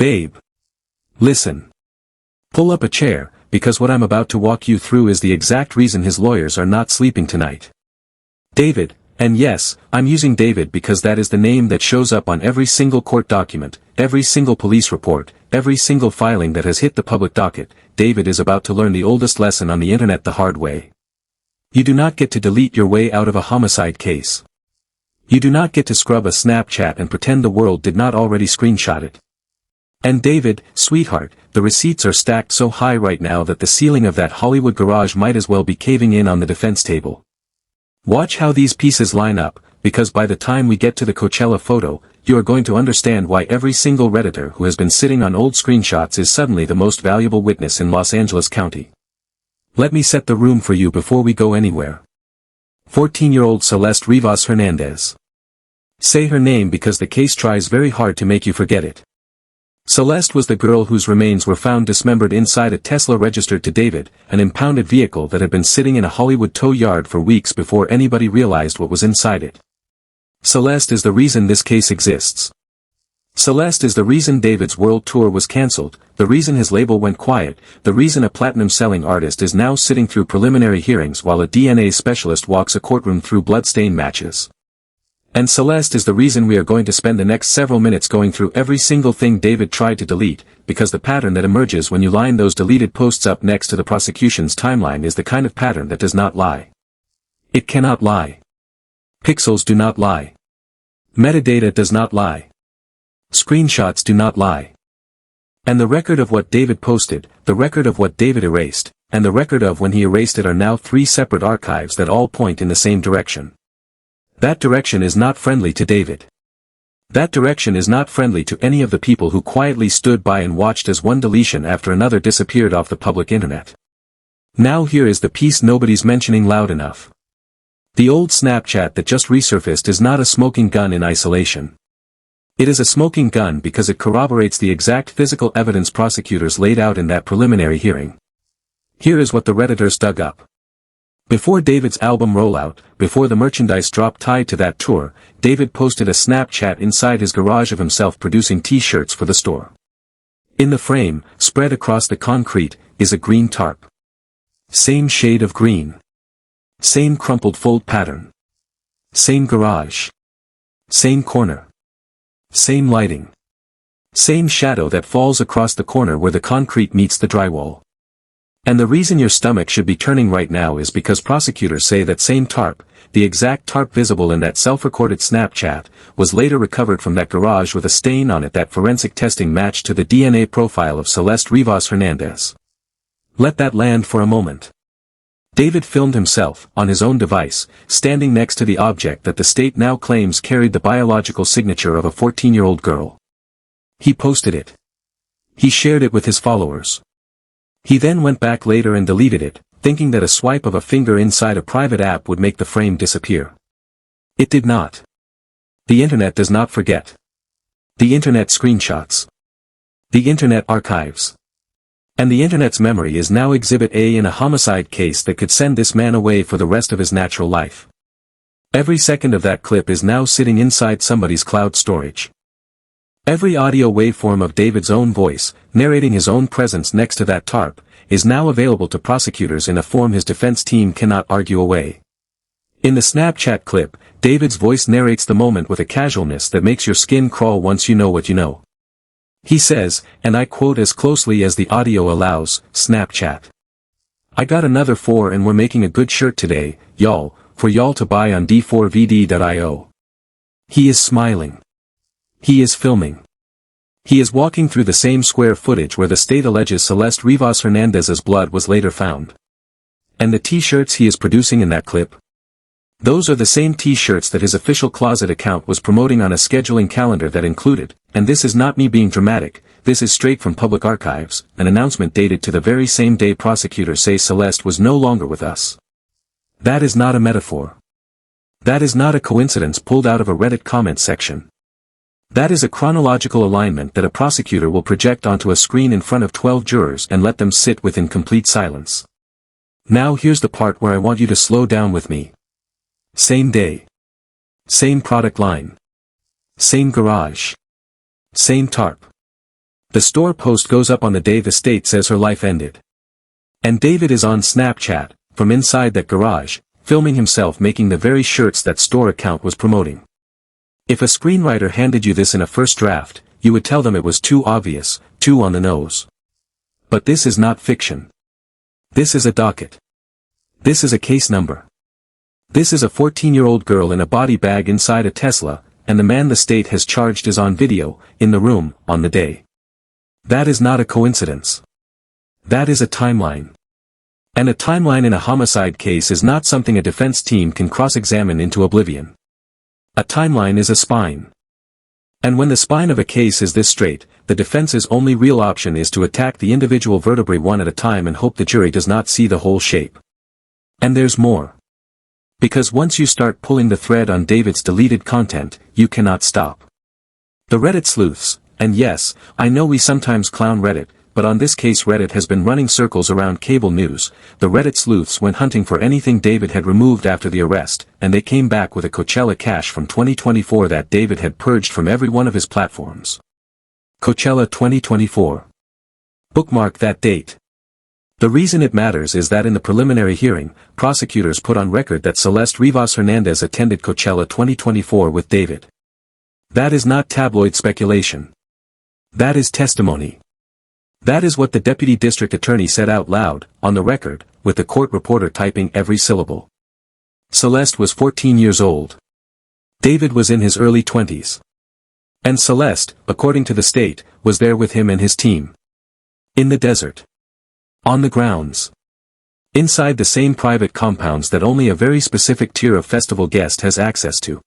Babe. Listen. Pull up a chair, because what I'm about to walk you through is the exact reason his lawyers are not sleeping tonight. David, and yes, I'm using David because that is the name that shows up on every single court document, every single police report, every single filing that has hit the public docket. David is about to learn the oldest lesson on the internet the hard way. You do not get to delete your way out of a homicide case. You do not get to scrub a Snapchat and pretend the world did not already screenshot it. And David, sweetheart, the receipts are stacked so high right now that the ceiling of that Hollywood garage might as well be caving in on the defense table. Watch how these pieces line up, because by the time we get to the Coachella photo, you are going to understand why every single Redditor who has been sitting on old screenshots is suddenly the most valuable witness in Los Angeles County. Let me set the room for you before we go anywhere. 14-year-old Celeste Rivas Hernandez. Say her name because the case tries very hard to make you forget it. Celeste was the girl whose remains were found dismembered inside a Tesla registered to David, an impounded vehicle that had been sitting in a Hollywood tow yard for weeks before anybody realized what was inside it. Celeste is the reason this case exists. Celeste is the reason David's world tour was cancelled, the reason his label went quiet, the reason a platinum-selling artist is now sitting through preliminary hearings while a DNA specialist walks a courtroom through blood-stained matches. And Celeste is the reason we are going to spend the next several minutes going through every single thing David tried to delete, because the pattern that emerges when you line those deleted posts up next to the prosecution's timeline is the kind of pattern that does not lie. It cannot lie. Pixels do not lie. Metadata does not lie. Screenshots do not lie. And the record of what David posted, the record of what David erased, and the record of when he erased it are now three separate archives that all point in the same direction. That direction is not friendly to David. That direction is not friendly to any of the people who quietly stood by and watched as one deletion after another disappeared off the public internet. Now here is the piece nobody's mentioning loud enough. The old Snapchat that just resurfaced is not a smoking gun in isolation. It is a smoking gun because it corroborates the exact physical evidence prosecutors laid out in that preliminary hearing. Here is what the Redditors dug up. Before David's album rollout, before the merchandise drop tied to that tour, David posted a Snapchat inside his garage of himself producing t-shirts for the store. In the frame, spread across the concrete, is a green tarp. Same shade of green. Same crumpled fold pattern. Same garage. Same corner. Same lighting. Same shadow that falls across the corner where the concrete meets the drywall. And the reason your stomach should be turning right now is because prosecutors say that same tarp, the exact tarp visible in that self-recorded Snapchat, was later recovered from that garage with a stain on it that forensic testing matched to the DNA profile of Celeste Rivas Hernandez. Let that land for a moment. David filmed himself, on his own device, standing next to the object that the state now claims carried the biological signature of a 14-year-old girl. He posted it. He shared it with his followers. He then went back later and deleted it, thinking that a swipe of a finger inside a private app would make the frame disappear. It did not. The internet does not forget. The internet screenshots. The internet archives. And the internet's memory is now Exhibit A in a homicide case that could send this man away for the rest of his natural life. Every second of that clip is now sitting inside somebody's cloud storage. Every audio waveform of David's own voice, narrating his own presence next to that tarp, is now available to prosecutors in a form his defense team cannot argue away. In the Snapchat clip, David's voice narrates the moment with a casualness that makes your skin crawl once you know what you know. He says, and I quote as closely as the audio allows, Snapchat. I got another 4 and we're making a good shirt today, y'all, for y'all to buy on TheD4vd's.io. He is smiling. He is filming. He is walking through the same square footage where the state alleges Celeste Rivas Hernandez's blood was later found. And the t-shirts he is producing in that clip? Those are the same t-shirts that his official closet account was promoting on a scheduling calendar that included, and this is not me being dramatic, this is straight from public archives, an announcement dated to the very same day prosecutors say Celeste was no longer with us. That is not a metaphor. That is not a coincidence pulled out of a Reddit comment section. That is a chronological alignment that a prosecutor will project onto a screen in front of 12 jurors and let them sit with in complete silence. Now here's the part where I want you to slow down with me. Same day. Same product line. Same garage. Same tarp. The store post goes up on the day the state says her life ended. And David is on Snapchat, from inside that garage, filming himself making the very shirts that store account was promoting. If a screenwriter handed you this in a first draft, you would tell them it was too obvious, too on the nose. But this is not fiction. This is a docket. This is a case number. This is a 14-year-old girl in a body bag inside a Tesla, and the man the state has charged is on video, in the room, on the day. That is not a coincidence. That is a timeline. And a timeline in a homicide case is not something a defense team can cross-examine into oblivion. A timeline is a spine. And when the spine of a case is this straight, the defense's only real option is to attack the individual vertebrae one at a time and hope the jury does not see the whole shape. And there's more. Because once you start pulling the thread on David's deleted content, you cannot stop. The Reddit sleuths, and yes, I know we sometimes clown Reddit, but on this case Reddit has been running circles around cable news. The Reddit sleuths went hunting for anything David had removed after the arrest, and they came back with a Coachella cache from 2024 that David had purged from every one of his platforms. Coachella 2024. Bookmark that date. The reason it matters is that in the preliminary hearing, prosecutors put on record that Celeste Rivas Hernandez attended Coachella 2024 with David. That is not tabloid speculation. That is testimony. That is what the deputy district attorney said out loud, on the record, with the court reporter typing every syllable. Celeste was 14 years old. David was in his early 20s. And Celeste, according to the state, was there with him and his team. In the desert. On the grounds. Inside the same private compounds that only a very specific tier of festival guest has access to.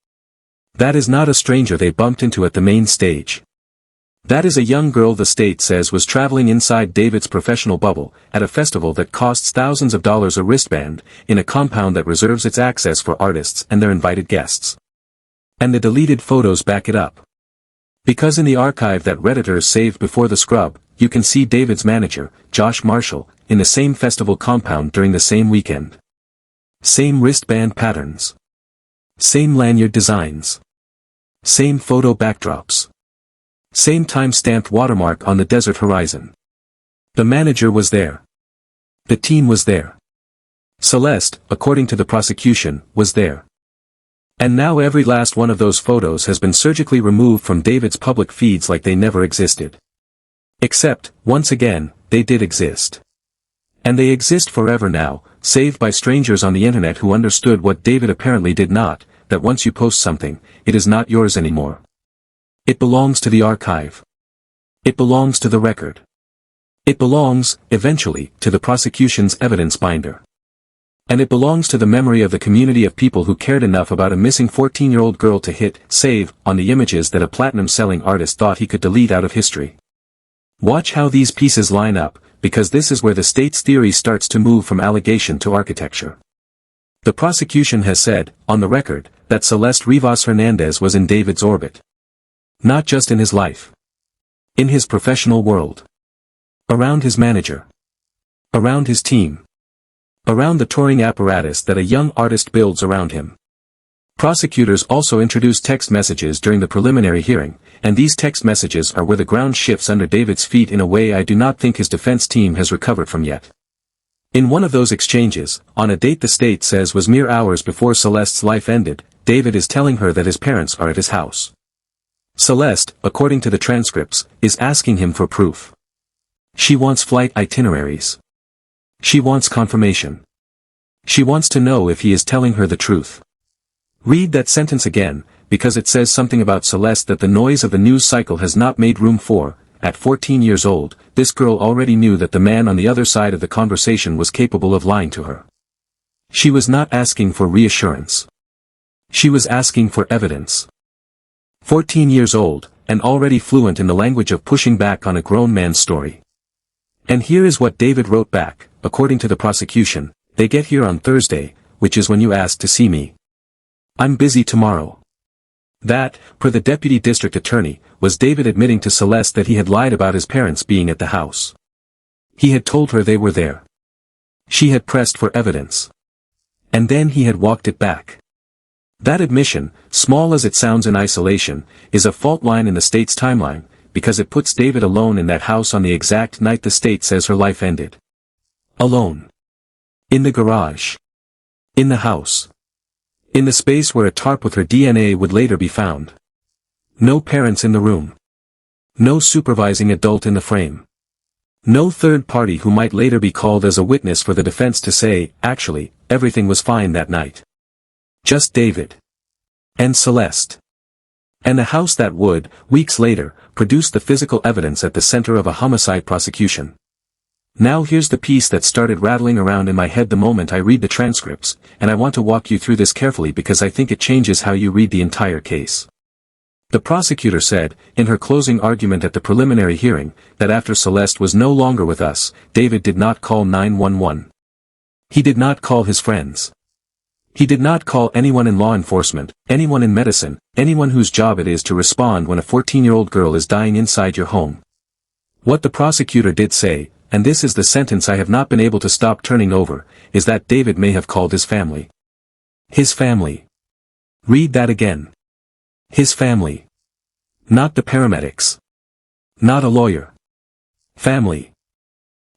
That is not a stranger they bumped into at the main stage. That is a young girl the state says was traveling inside David's professional bubble, at a festival that costs thousands of dollars a wristband, in a compound that reserves its access for artists and their invited guests. And the deleted photos back it up. Because in the archive that Redditors saved before the scrub, you can see David's manager, Josh Marshall, in the same festival compound during the same weekend. Same wristband patterns. Same lanyard designs. Same photo backdrops. Same time-stamped watermark on the desert horizon. The manager was there. The team was there. Celeste, according to the prosecution, was there. And now every last one of those photos has been surgically removed from David's public feeds like they never existed. Except, once again, they did exist. And they exist forever now, saved by strangers on the internet who understood what David apparently did not, that once you post something, it is not yours anymore. It belongs to the archive. It belongs to the record. It belongs, eventually, to the prosecution's evidence binder. And it belongs to the memory of the community of people who cared enough about a missing 14-year-old girl to hit save on the images that a platinum-selling artist thought he could delete out of history. Watch how these pieces line up, because this is where the state's theory starts to move from allegation to architecture. The prosecution has said, on the record, that Celeste Rivas Hernandez was in David's orbit. Not just in his life. In his professional world. Around his manager. Around his team. Around the touring apparatus that a young artist builds around him. Prosecutors also introduced text messages during the preliminary hearing, and these text messages are where the ground shifts under David's feet in a way I do not think his defense team has recovered from yet. In one of those exchanges, on a date the state says was mere hours before Celeste's life ended, David is telling her that his parents are at his house. Celeste, according to the transcripts, is asking him for proof. She wants flight itineraries. She wants confirmation. She wants to know if he is telling her the truth. Read that sentence again, because it says something about Celeste that the noise of the news cycle has not made room for. At 14 years old, this girl already knew that the man on the other side of the conversation was capable of lying to her. She was not asking for reassurance. She was asking for evidence. 14 years old, and already fluent in the language of pushing back on a grown man's story. And here is what David wrote back, according to the prosecution, they get here on Thursday, which is when you asked to see me. I'm busy tomorrow. That, per the deputy district attorney, was David admitting to Celeste that he had lied about his parents being at the house. He had told her they were there. She had pressed for evidence. And then he had walked it back. That admission, small as it sounds in isolation, is a fault line in the state's timeline, because it puts David alone in that house on the exact night the state says her life ended. Alone. In the garage. In the house. In the space where a tarp with her DNA would later be found. No parents in the room. No supervising adult in the frame. No third party who might later be called as a witness for the defense to say, actually, everything was fine that night. Just David. And Celeste. And the house that would, weeks later, produce the physical evidence at the center of a homicide prosecution. Now here's the piece that started rattling around in my head the moment I read the transcripts, and I want to walk you through this carefully because I think it changes how you read the entire case. The prosecutor said, in her closing argument at the preliminary hearing, that after Celeste was no longer with us, David did not call 911. He did not call his friends. He did not call anyone in law enforcement, anyone in medicine, anyone whose job it is to respond when a 14-year-old girl is dying inside your home. What the prosecutor did say, and this is the sentence I have not been able to stop turning over, is that David may have called his family. His family. Read that again. His family. Not the paramedics. Not a lawyer. Family.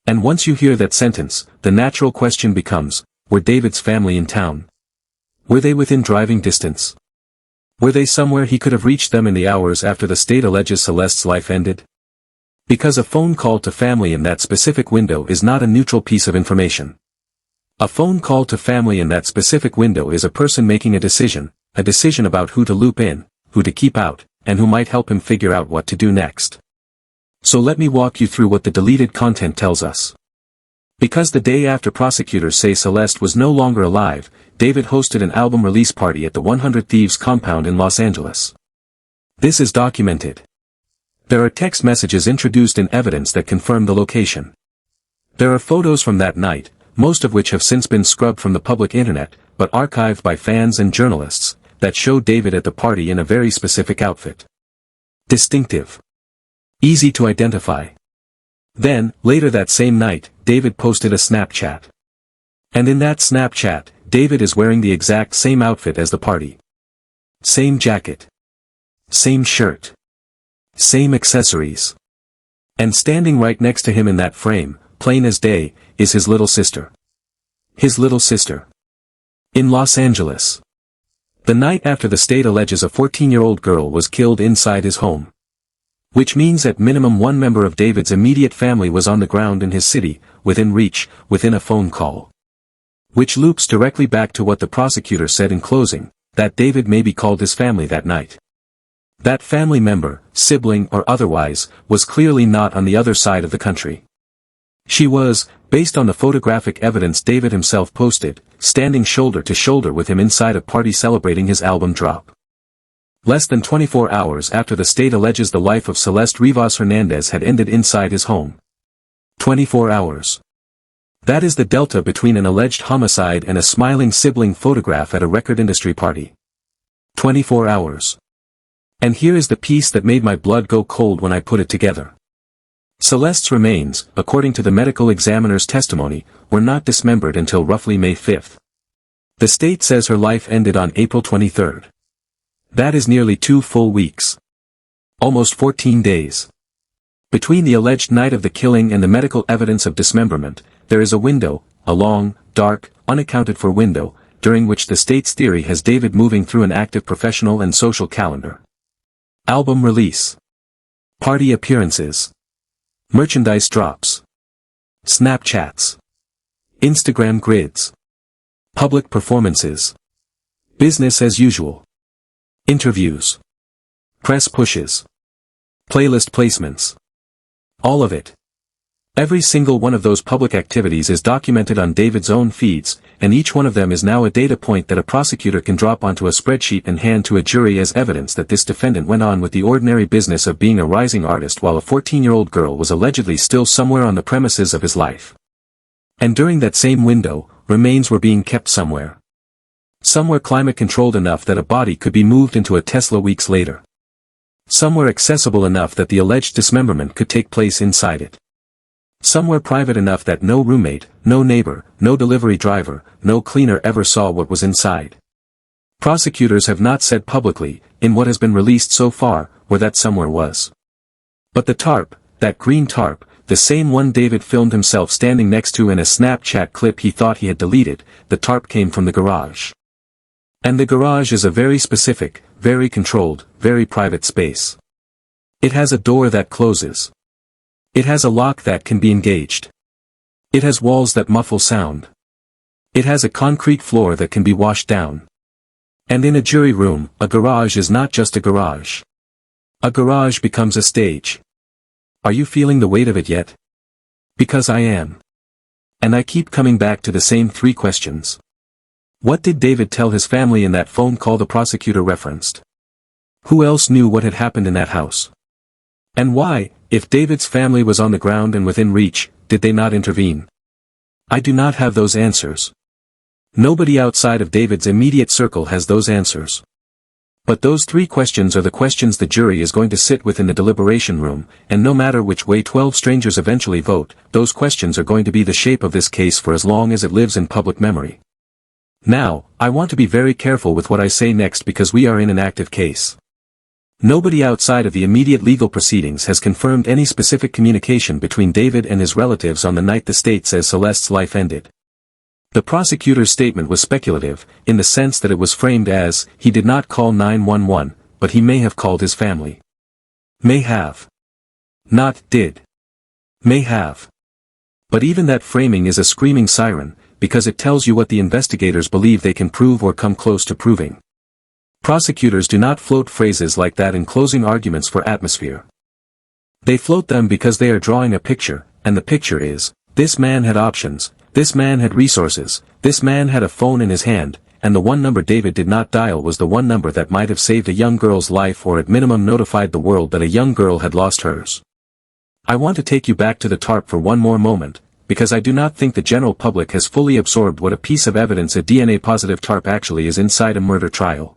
And once you hear that sentence, the natural question becomes, were David's family in town? Were they within driving distance? Were they somewhere he could have reached them in the hours after the state alleges Celeste's life ended? Because a phone call to family in that specific window is not a neutral piece of information. A phone call to family in that specific window is a person making a decision about who to loop in, who to keep out, and who might help him figure out what to do next. So let me walk you through what the deleted content tells us. Because the day after prosecutors say Celeste was no longer alive, David hosted an album release party at the 100 Thieves compound in Los Angeles. This is documented. There are text messages introduced in evidence that confirm the location. There are photos from that night, most of which have since been scrubbed from the public internet, but archived by fans and journalists, that show David at the party in a very specific outfit. Distinctive. Easy to identify. Then, later that same night, David posted a Snapchat. And in that Snapchat, David is wearing the exact same outfit as the party. Same jacket. Same shirt. Same accessories. And standing right next to him in that frame, plain as day, is his little sister. His little sister. In Los Angeles. The night after the state alleges a 14-year-old girl was killed inside his home. Which means at minimum one member of David's immediate family was on the ground in his city, within reach, within a phone call. Which loops directly back to what the prosecutor said in closing, that David maybe called his family that night. That family member, sibling or otherwise, was clearly not on the other side of the country. She was, based on the photographic evidence David himself posted, standing shoulder to shoulder with him inside a party celebrating his album drop. Less than 24 hours after the state alleges the life of Celeste Rivas Hernandez had ended inside his home. 24 hours. That is the delta between an alleged homicide and a smiling sibling photograph at a record industry party. 24 hours. And here is the piece that made my blood go cold when I put it together. Celeste's remains, according to the medical examiner's testimony, were not dismembered until roughly May 5th. The state says her life ended on April 23rd. That is nearly 2 full weeks. Almost 14 days. Between the alleged night of the killing and the medical evidence of dismemberment, there is a window, a long, dark, unaccounted for window, during which the state's theory has David moving through an active professional and social calendar. Album release. Party appearances. Merchandise drops. Snapchats. Instagram grids. Public performances. Business as usual. Interviews. Press pushes. Playlist placements. All of it. Every single one of those public activities is documented on David's own feeds, and each one of them is now a data point that a prosecutor can drop onto a spreadsheet and hand to a jury as evidence that this defendant went on with the ordinary business of being a rising artist while a 14-year-old girl was allegedly still somewhere on the premises of his life. And during that same window, remains were being kept somewhere. Somewhere climate-controlled enough that a body could be moved into a Tesla weeks later. Somewhere accessible enough that the alleged dismemberment could take place inside it. Somewhere private enough that no roommate, no neighbor, no delivery driver, no cleaner ever saw what was inside. Prosecutors have not said publicly, in what has been released so far, where that somewhere was. But the tarp, that green tarp, the same one David filmed himself standing next to in a Snapchat clip he thought he had deleted, the tarp came from the garage. And the garage is a very specific, very controlled, very private space. It has a door that closes. It has a lock that can be engaged. It has walls that muffle sound. It has a concrete floor that can be washed down. And in a jury room, a garage is not just a garage. A garage becomes a stage. Are you feeling the weight of it yet? Because I am. And I keep coming back to the same three questions. What did David tell his family in that phone call the prosecutor referenced? Who else knew what had happened in that house? And why, if David's family was on the ground and within reach, did they not intervene? I do not have those answers. Nobody outside of David's immediate circle has those answers. But those three questions are the questions the jury is going to sit with in the deliberation room, and no matter which way 12 strangers eventually vote, those questions are going to be the shape of this case for as long as it lives in public memory. Now, I want to be very careful with what I say next because we are in an active case. Nobody outside of the immediate legal proceedings has confirmed any specific communication between David and his relatives on the night the state says Celeste's life ended. The prosecutor's statement was speculative, in the sense that it was framed as, he did not call 911, but he may have called his family. May have. Not did. May have. But even that framing is a screaming siren, because it tells you what the investigators believe they can prove or come close to proving. Prosecutors do not float phrases like that in closing arguments for atmosphere. They float them because they are drawing a picture, and the picture is, this man had options, this man had resources, this man had a phone in his hand, and the one number David did not dial was the one number that might have saved a young girl's life or at minimum notified the world that a young girl had lost hers. I want to take you back to the tarp for one more moment, because I do not think the general public has fully absorbed what a piece of evidence a DNA-positive tarp actually is inside a murder trial.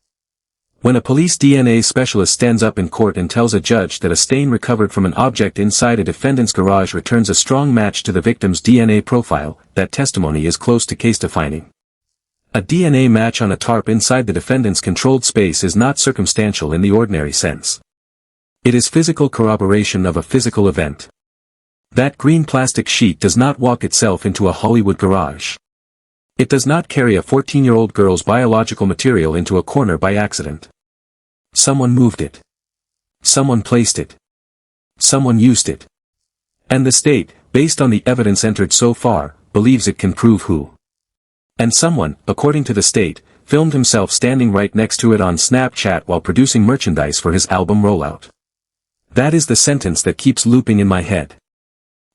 When a police DNA specialist stands up in court and tells a judge that a stain recovered from an object inside a defendant's garage returns a strong match to the victim's DNA profile, that testimony is close to case-defining. A DNA match on a tarp inside the defendant's controlled space is not circumstantial in the ordinary sense. It is physical corroboration of a physical event. That green plastic sheet does not walk itself into a Hollywood garage. It does not carry a 14-year-old girl's biological material into a corner by accident. Someone moved it. Someone placed it. Someone used it. And the state, based on the evidence entered so far, believes it can prove who. And someone, according to the state, filmed himself standing right next to it on Snapchat while producing merchandise for his album rollout. That is the sentence that keeps looping in my head.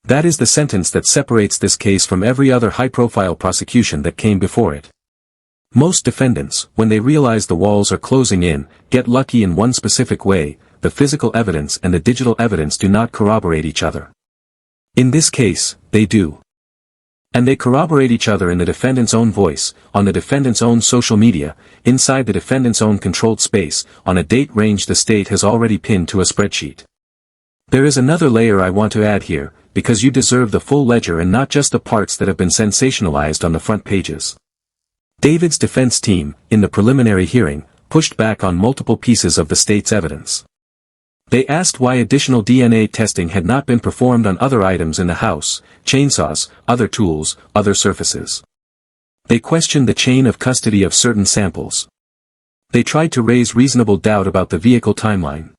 That is the sentence that separates this case from every other high-profile prosecution that came before it. Most defendants, when they realize the walls are closing in, get lucky in one specific way: the physical evidence and the digital evidence do not corroborate each other. In this case, they do. And they corroborate each other in the defendant's own voice, on the defendant's own social media, inside the defendant's own controlled space, on a date range the state has already pinned to a spreadsheet. There is another layer I want to add here, because you deserve the full ledger and not just the parts that have been sensationalized on the front pages. David's defense team, in the preliminary hearing, pushed back on multiple pieces of the state's evidence. They asked why additional DNA testing had not been performed on other items in the house: chainsaws, other tools, other surfaces. They questioned the chain of custody of certain samples. They tried to raise reasonable doubt about the vehicle timeline.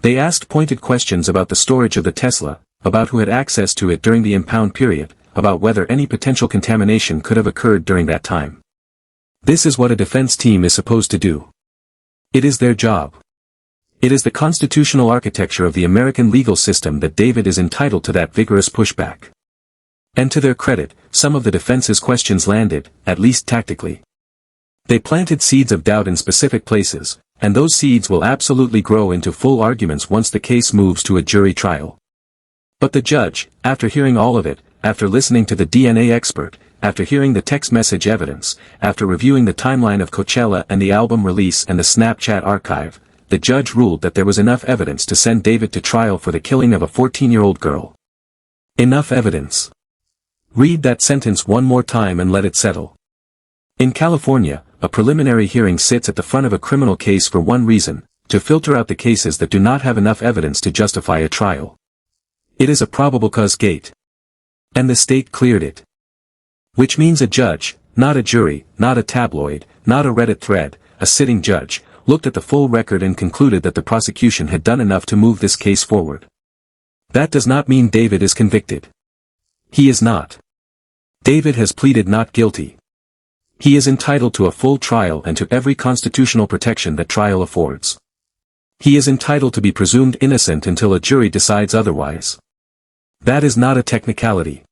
They asked pointed questions about the storage of the Tesla, about who had access to it during the impound period, about whether any potential contamination could have occurred during that time. This is what a defense team is supposed to do. It is their job. It is the constitutional architecture of the American legal system that David is entitled to that vigorous pushback. And to their credit, some of the defense's questions landed, at least tactically. They planted seeds of doubt in specific places, and those seeds will absolutely grow into full arguments once the case moves to a jury trial. But the judge, after hearing all of it, after listening to the DNA expert, after hearing the text message evidence, after reviewing the timeline of Coachella and the album release and the Snapchat archive, the judge ruled that there was enough evidence to send David to trial for the killing of a 14-year-old girl. Enough evidence. Read that sentence one more time and let it settle. In California, a preliminary hearing sits at the front of a criminal case for one reason: to filter out the cases that do not have enough evidence to justify a trial. It is a probable cause gate. And the state cleared it. Which means a judge, not a jury, not a tabloid, not a Reddit thread, a sitting judge, looked at the full record and concluded that the prosecution had done enough to move this case forward. That does not mean David is convicted. He is not. David has pleaded not guilty. He is entitled to a full trial and to every constitutional protection that trial affords. He is entitled to be presumed innocent until a jury decides otherwise. That is not a technicality.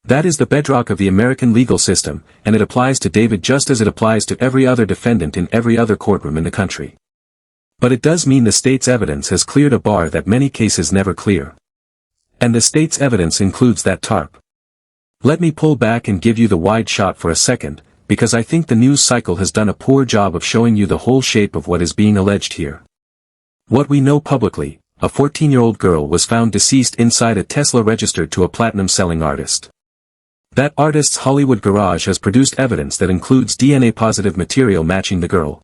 That is the bedrock of the American legal system, and it applies to David just as it applies to every other defendant in every other courtroom in the country. But it does mean the state's evidence has cleared a bar that many cases never clear. And the state's evidence includes that Tarp. Let me pull back and give you the wide shot for a second, because I think the news cycle has done a poor job of showing you the whole shape of what is being alleged here. What we know publicly, a 14-year-old girl was found deceased inside a Tesla registered to a platinum-selling artist. That artist's Hollywood garage has produced evidence that includes DNA-positive material matching the girl.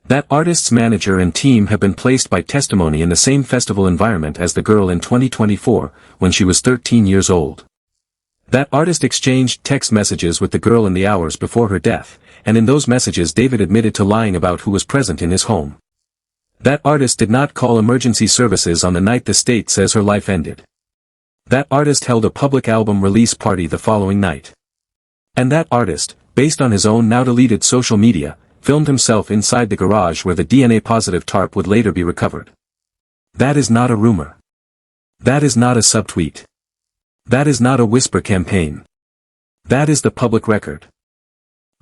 That artist's manager and team have been placed by testimony in the same festival environment as the girl in 2024, when she was 13 years old. That artist exchanged text messages with the girl in the hours before her death, and in those messages David admitted to lying about who was present in his home. That artist did not call emergency services on the night the state says her life ended. That artist held a public album release party the following night. And that artist, based on his own now-deleted social media, filmed himself inside the garage where the DNA-positive Tarp would later be recovered. That is not a rumor. That is not a subtweet. That is not a whisper campaign. That is the public record.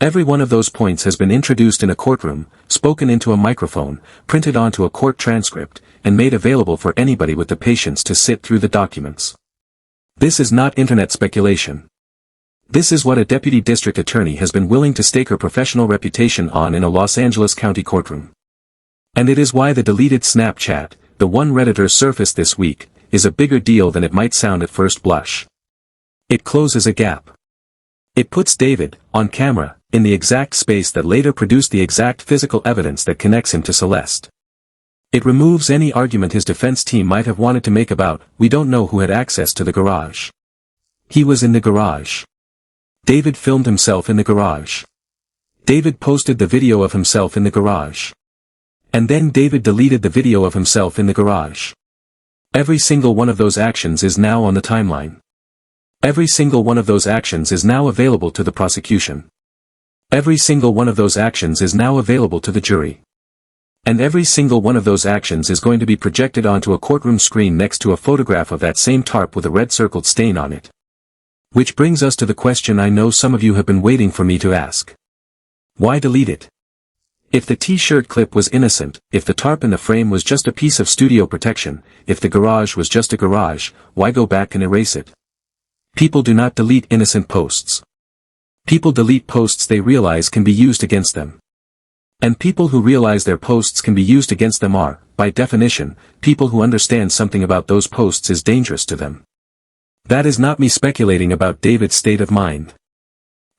Every one of those points has been introduced in a courtroom, spoken into a microphone, printed onto a court transcript, and made available for anybody with the patience to sit through the documents. This is not internet speculation. This is what a deputy district attorney has been willing to stake her professional reputation on in a Los Angeles County courtroom. And it is why the deleted Snapchat, the one Redditor surfaced this week, is a bigger deal than it might sound at first blush. It closes a gap. It puts David, on camera, in the exact space that later produced the exact physical evidence that connects him to Celeste. It removes any argument his defense team might have wanted to make about, we don't know who had access to the garage. He was in the garage. David filmed himself in the garage. David posted the video of himself in the garage. And then David deleted the video of himself in the garage. Every single one of those actions is now on the timeline. Every single one of those actions is now available to the prosecution. Every single one of those actions is now available to the jury. And every single one of those actions is going to be projected onto a courtroom screen next to a photograph of that same Tarp with a red circled stain on it. Which brings us to the question I know some of you have been waiting for me to ask. Why delete it? If the t-shirt clip was innocent, if the Tarp in the frame was just a piece of studio protection, if the garage was just a garage, why go back and erase it? People do not delete innocent posts. People delete posts they realize can be used against them. And people who realize their posts can be used against them are, by definition, people who understand something about those posts is dangerous to them. That is not me speculating about David's state of mind.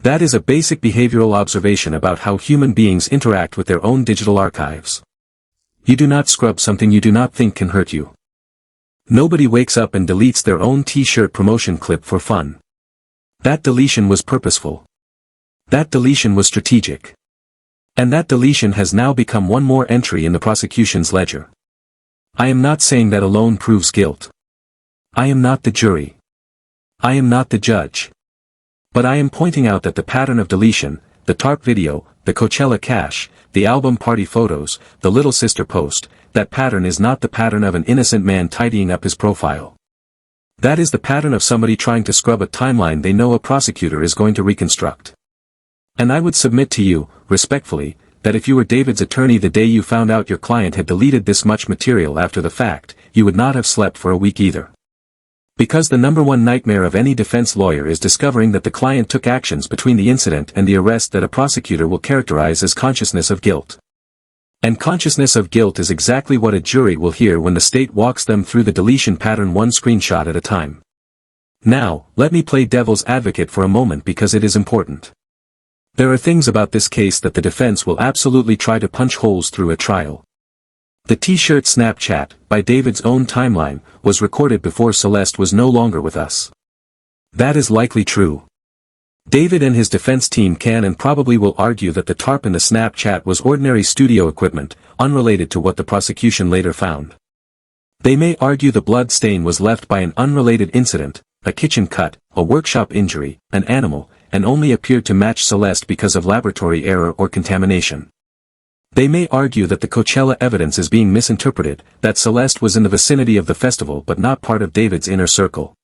That is a basic behavioral observation about how human beings interact with their own digital archives. You do not scrub something you do not think can hurt you. Nobody wakes up and deletes their own t-shirt promotion clip for fun. That deletion was purposeful. That deletion was strategic. And that deletion has now become one more entry in the prosecution's ledger. I am not saying that alone proves guilt. I am not the jury. I am not the judge. But I am pointing out that the pattern of deletion, the Tarp video, the Coachella cache, the album party photos, the little sister post, that pattern is not the pattern of an innocent man tidying up his profile. That is the pattern of somebody trying to scrub a timeline they know a prosecutor is going to reconstruct. And I would submit to you, respectfully, that if you were David's attorney the day you found out your client had deleted this much material after the fact, you would not have slept for a week either. Because the number one nightmare of any defense lawyer is discovering that the client took actions between the incident and the arrest that a prosecutor will characterize as consciousness of guilt. And consciousness of guilt is exactly what a jury will hear when the state walks them through the deletion pattern one screenshot at a time. Now, let me play devil's advocate for a moment because it is important. There are things about this case that the defense will absolutely try to punch holes through at trial. The T-shirt Snapchat, by David's own timeline, was recorded before Celeste was no longer with us. That is likely true. David and his defense team can and probably will argue that the tarp in the Snapchat was ordinary studio equipment, unrelated to what the prosecution later found. They may argue the blood stain was left by an unrelated incident, a kitchen cut, a workshop injury, an animal, and only appeared to match Celeste because of laboratory error or contamination. They may argue that the Coachella evidence is being misinterpreted, that Celeste was in the vicinity of the festival but not part of David's inner circle.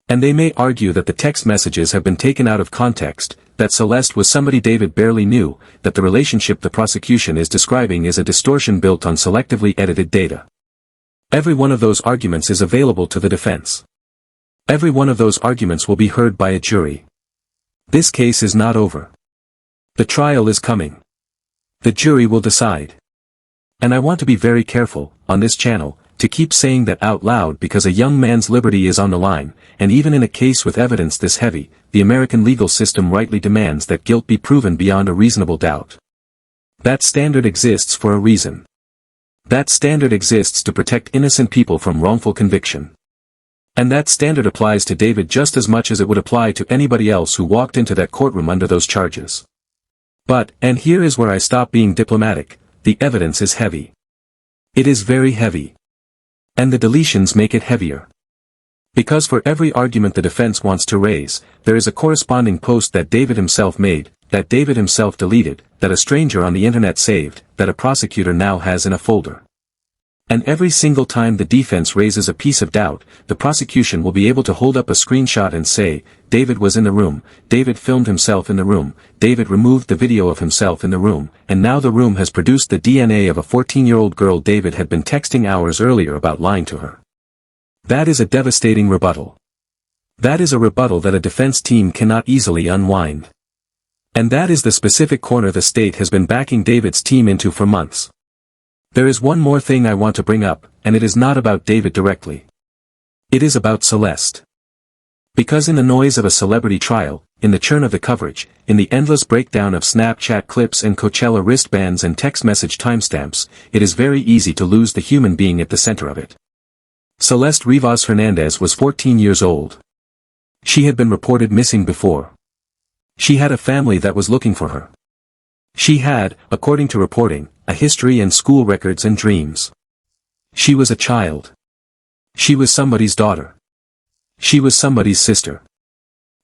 And they may argue that the text messages have been taken out of context, that Celeste was somebody David barely knew, that the relationship the prosecution is describing is a distortion built on selectively edited data. Every one of those arguments is available to the defense. Every one of those arguments will be heard by a jury. This case is not over. The trial is coming. The jury will decide. And I want to be very careful, on this channel, to keep saying that out loud because a young man's liberty is on the line, and even in a case with evidence this heavy, the American legal system rightly demands that guilt be proven beyond a reasonable doubt. That standard exists for a reason. That standard exists to protect innocent people from wrongful conviction. And that standard applies to David just as much as it would apply to anybody else who walked into that courtroom under those charges. But, and here is where I stop being diplomatic, the evidence is heavy. It is very heavy. And the deletions make it heavier. Because for every argument the defense wants to raise, there is a corresponding post that David himself made, that David himself deleted, that a stranger on the internet saved, that a prosecutor now has in a folder. And every single time the defense raises a piece of doubt, the prosecution will be able to hold up a screenshot and say, David was in the room, David filmed himself in the room, David removed the video of himself in the room, and now the room has produced the DNA of a 14-year-old girl David had been texting hours earlier about lying to her. That is a devastating rebuttal. That is a rebuttal that a defense team cannot easily unwind. And that is the specific corner the state has been backing David's team into for months. There is one more thing I want to bring up, and it is not about David directly. It is about Celeste. Because in the noise of a celebrity trial, in the churn of the coverage, in the endless breakdown of Snapchat clips and Coachella wristbands and text message timestamps, it is very easy to lose the human being at the center of it. Celeste Rivas Hernandez was 14 years old. She had been reported missing before. She had a family that was looking for her. She had, according to reporting, a history and school records and dreams. She was a child. She was somebody's daughter. She was somebody's sister.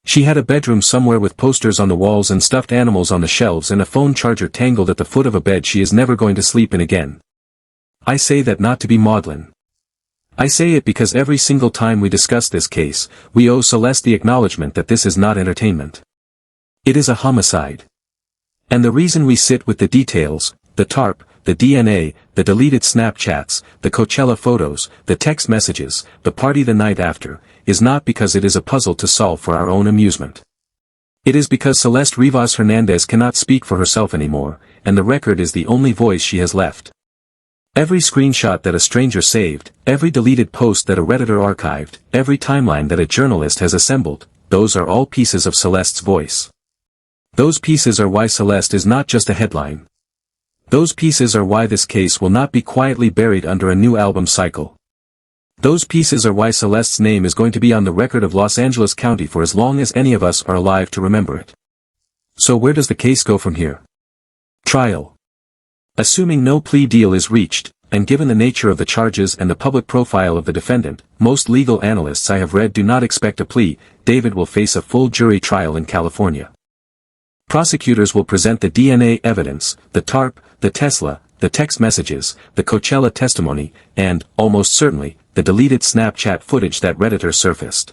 She had a bedroom somewhere with posters on the walls and stuffed animals on the shelves and a phone charger tangled at the foot of a bed she is never going to sleep in again. I say that not to be maudlin. I say it because every single time we discuss this case, we owe Celeste the acknowledgement that this is not entertainment. It is a homicide. And the reason we sit with the details, the tarp, the DNA, the deleted Snapchats, the Coachella photos, the text messages, the party the night after, is not because it is a puzzle to solve for our own amusement. It is because Celeste Rivas Hernandez cannot speak for herself anymore, and the record is the only voice she has left. Every screenshot that a stranger saved, every deleted post that a Redditor archived, every timeline that a journalist has assembled, those are all pieces of Celeste's voice. Those pieces are why Celeste is not just a headline. Those pieces are why this case will not be quietly buried under a new album cycle. Those pieces are why Celeste's name is going to be on the record of Los Angeles County for as long as any of us are alive to remember it. So where does the case go from here? Trial. Assuming no plea deal is reached, and given the nature of the charges and the public profile of the defendant, most legal analysts I have read do not expect a plea. David will face a full jury trial in California. Prosecutors will present the DNA evidence, the tarp, the Tesla, the text messages, the Coachella testimony, and, almost certainly, the deleted Snapchat footage that Redditor surfaced.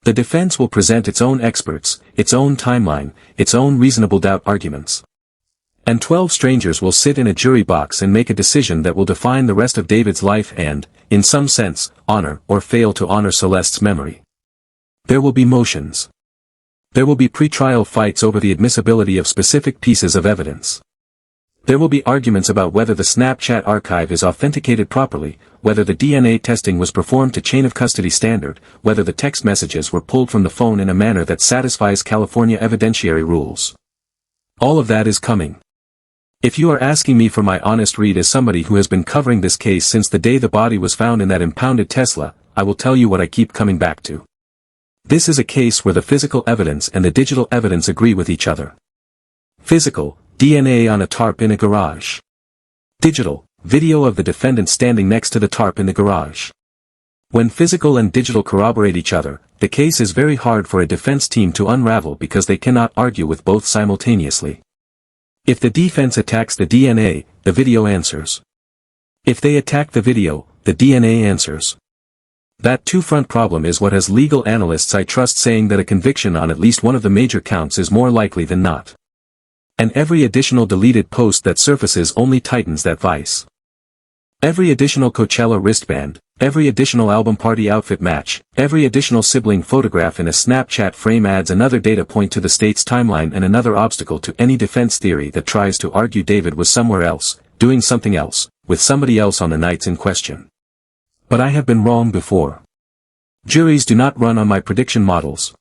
The defense will present its own experts, its own timeline, its own reasonable doubt arguments. And 12 strangers will sit in a jury box and make a decision that will define the rest of David's life and, in some sense, honor or fail to honor Celeste's memory. There will be motions. There will be pre-trial fights over the admissibility of specific pieces of evidence. There will be arguments about whether the Snapchat archive is authenticated properly, whether the DNA testing was performed to chain of custody standard, whether the text messages were pulled from the phone in a manner that satisfies California evidentiary rules. All of that is coming. If you are asking me for my honest read as somebody who has been covering this case since the day the body was found in that impounded Tesla, I will tell you what I keep coming back to. This is a case where the physical evidence and the digital evidence agree with each other. Physical, DNA on a tarp in a garage. Digital, video of the defendant standing next to the tarp in the garage. When physical and digital corroborate each other, the case is very hard for a defense team to unravel because they cannot argue with both simultaneously. If the defense attacks the DNA, the video answers. If they attack the video, the DNA answers. That two-front problem is what has legal analysts I trust saying that a conviction on at least one of the major counts is more likely than not. And every additional deleted post that surfaces only tightens that vice. Every additional Coachella wristband, every additional album party outfit match, every additional sibling photograph in a Snapchat frame adds another data point to the state's timeline and another obstacle to any defense theory that tries to argue David was somewhere else, doing something else, with somebody else on the nights in question. But I have been wrong before. Juries do not run on my prediction models.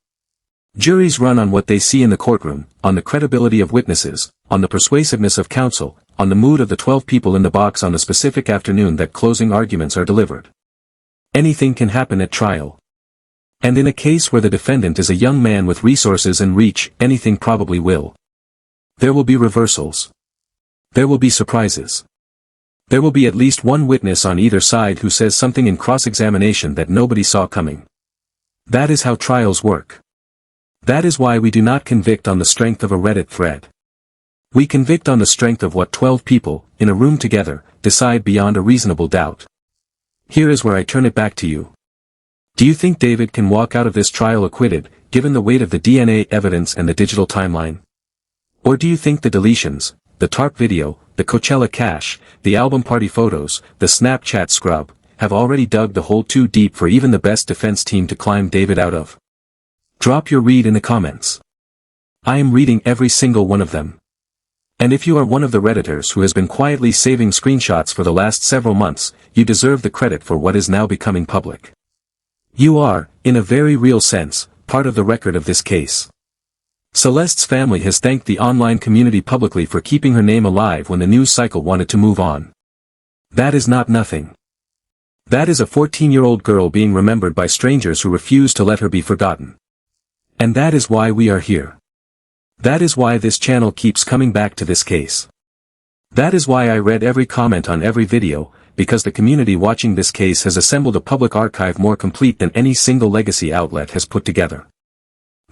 Juries run on what they see in the courtroom, on the credibility of witnesses, on the persuasiveness of counsel, on the mood of the 12 people in the box on the specific afternoon that closing arguments are delivered. Anything can happen at trial. And in a case where the defendant is a young man with resources and reach, anything probably will. There will be reversals. There will be surprises. There will be at least one witness on either side who says something in cross-examination that nobody saw coming. That is how trials work. That is why we do not convict on the strength of a Reddit thread. We convict on the strength of what 12 people, in a room together, decide beyond a reasonable doubt. Here is where I turn it back to you. Do you think David can walk out of this trial acquitted, given the weight of the DNA evidence and the digital timeline? Or do you think the deletions, the Tarp video, the Coachella cache, the album party photos, the Snapchat scrub, have already dug the hole too deep for even the best defense team to climb David out of? Drop your read in the comments. I am reading every single one of them. And if you are one of the Redditors who has been quietly saving screenshots for the last several months, you deserve the credit for what is now becoming public. You are, in a very real sense, part of the record of this case. Celeste's family has thanked the online community publicly for keeping her name alive when the news cycle wanted to move on. That is not nothing. That is a 14-year-old girl being remembered by strangers who refuse to let her be forgotten. And that is why we are here. That is why this channel keeps coming back to this case. That is why I read every comment on every video, because the community watching this case has assembled a public archive more complete than any single legacy outlet has put together.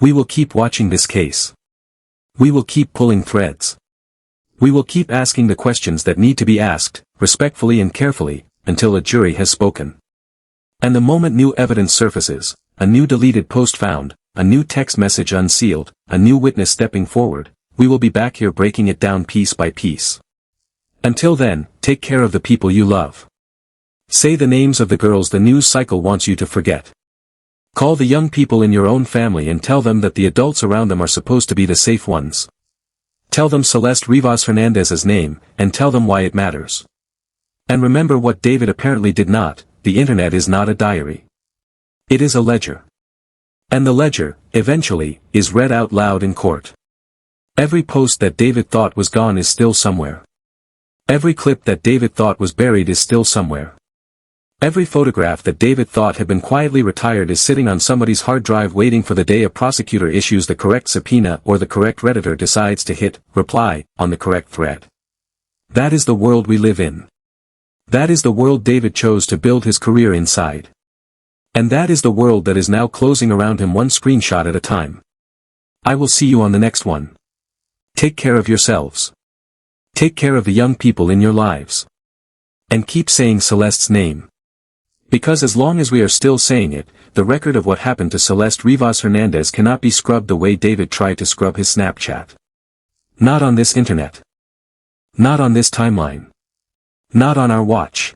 We will keep watching this case. We will keep pulling threads. We will keep asking the questions that need to be asked, respectfully and carefully, until a jury has spoken. And the moment new evidence surfaces, a new deleted post found, a new text message unsealed, a new witness stepping forward, we will be back here breaking it down piece by piece. Until then, take care of the people you love. Say the names of the girls the news cycle wants you to forget. Call the young people in your own family and tell them that the adults around them are supposed to be the safe ones. Tell them Celeste Rivas Hernandez's name, and tell them why it matters. And remember what David apparently did not: the internet is not a diary. It is a ledger. And the ledger, eventually, is read out loud in court. Every post that David thought was gone is still somewhere. Every clip that David thought was buried is still somewhere. Every photograph that David thought had been quietly retired is sitting on somebody's hard drive waiting for the day a prosecutor issues the correct subpoena or the correct Redditor decides to hit reply on the correct thread. That is the world we live in. That is the world David chose to build his career inside. And that is the world that is now closing around him one screenshot at a time. I will see you on the next one. Take care of yourselves. Take care of the young people in your lives. And keep saying Celeste's name. Because as long as we are still saying it, the record of what happened to Celeste Rivas Hernandez cannot be scrubbed the way David tried to scrub his Snapchat. Not on this internet. Not on this timeline. Not on our watch.